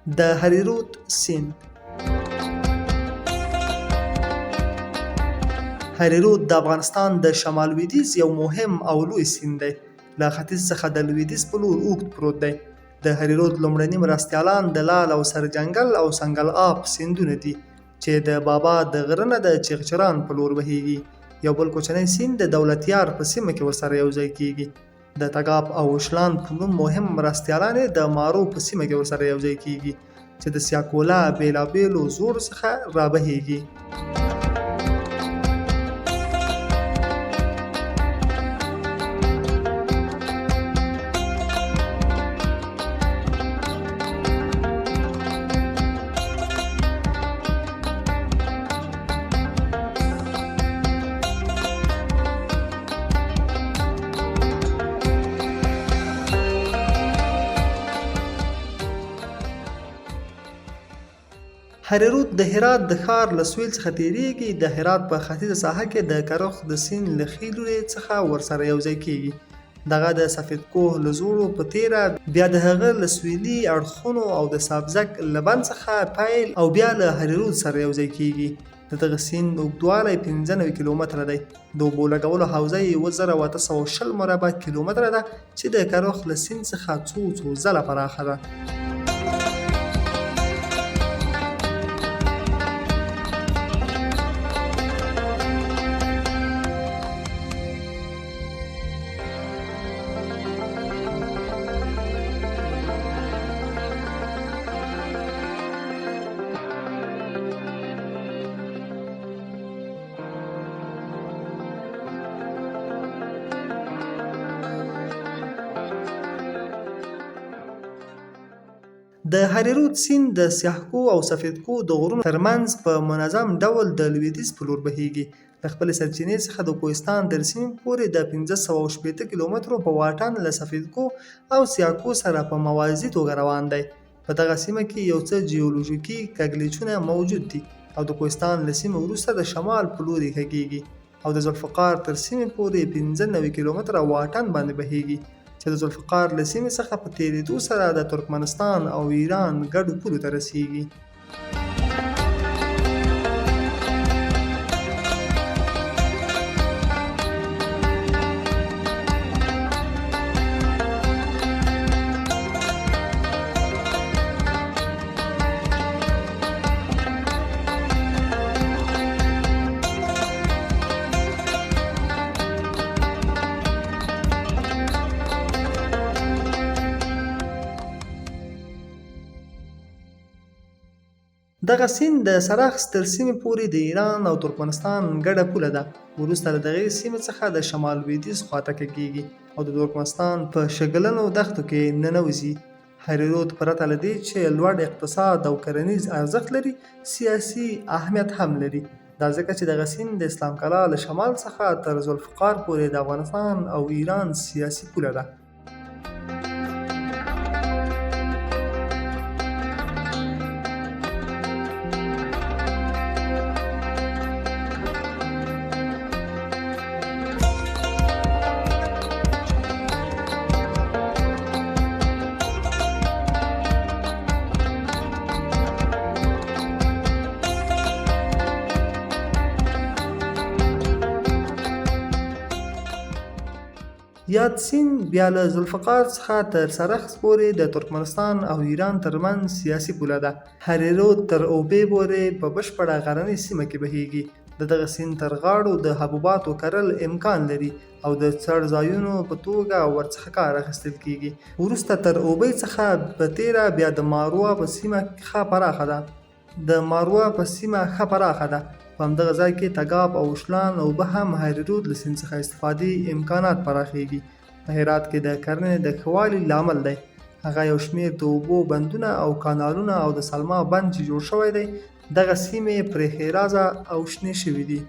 د هریرود سیند. هریرود د افغانستان د شمال لویدیځ یو مهم او لوی سیند دی. له ختیځ څخه د لویدیځ په لور اوږد پروت دی. د هریرود لومړني مرستیالان د لال او سرجنګل او سنګل آب سیندونه دي چې د بابا د غره نه د چغچران په لور بهیږي. یو بل کوچنی سیند د دولتیار په سیمه کې ورسره یوځای کیږي. د تګاب او وشلان په نوم مهم مرستیالان د مارو په سیمه کې ورسره یوځای کیږي چې د سیاکولا بیلابیلو زورو څخه رابهیږي. هریرود د هرات د ښار له سویل څخه تیریږي. د هرات په ختیځه ساحه کې د کرخ د سیند له ښي لوري څخه ورسره یوځای کیږي. دغه د سفید کوه له زورو په تیره بیا د هغه له سویلي اړخونو او د سابزک له بند څخه پیل او بیا له هریرود سره یوځای کیږي. د دغه سیند اوږدوالی 95 کیلومتره دی. د اوبو لګولو حوزه یې 1820 مربع کیلومتره ده چې د کرخ له سیند څخه څو ځله پراخه ده. د هریرود سیند د سیاهکو او سفیدکو د غرونو ترمنځ په منظم ډول د لویدیځ په لور بهیږي. له خپلې سرچینې څخه د کوهستان تر سیمې پورې د 1560 کیلومترو په واټن له سفیدکو او سیاهکو سره په موازي توګه روان دی. په دغه سیمه کې یو څه جیولوژیکي کږلېچونه موجود دي او د کوهستان له سیمې وروسته د شمال په لوري کږېږي او د ذوالفقار تر سیمې پورې 95 کیلومتره واټن باندې بهیږي چې د ذوالفقار له سیمې څخه په تیریدو سره د ترکمنستان او ایران ګډو پولو ته رسیږي. دغه سیند د سرخس تر سیمې پورې د ایران او ترکمنستان ګډه پوله ده. وروسته له دغې سیمې څخه د شمال لویدیځ خواته کږېږي او د ترکمنستان په شګلنو دښتو کې ننوځي. هریرود پرته له دې چې لوړ اقتصاد او کرنیز ارزښت لري، سیاسي اهمیت هم لري. دا ځکه چې دغه سیند د اسلام کلا له شمال څخه تر ذوالفقار پورې د افغانستان او ایران سیاسي پوله ده. یاد سیند بیا له ذوالفقار څخه تر سرخس پورې د ترکمنستان او ایران ترمنځ سیاسي پوله ده. هریرود تر اوبې پورې په بشپړه غرنۍ سیمه کې بهیږي. د دغه سیند تر غاړو د حبوباتو کرل امکان لري او د څړځایونو په توګه ورڅخه کار اخیستل کیږي. وروسته تر اوبې څخه په تیره بیا د ماروا په سیمه ښه پراخه ده. په همدغه ځای کې تګاب او وشلان اوبه هم هریرود له سیند څخه استفادې امکانات پراخیږي. په هرات کې د کرنې د ښه والي لامل دی. هغه یو شمېر د اوبو بندونه او کانالونه او د سلما بند چې جوړ شوی دی، دغه سیمې پرې ښېرازه او شنې شوي دي.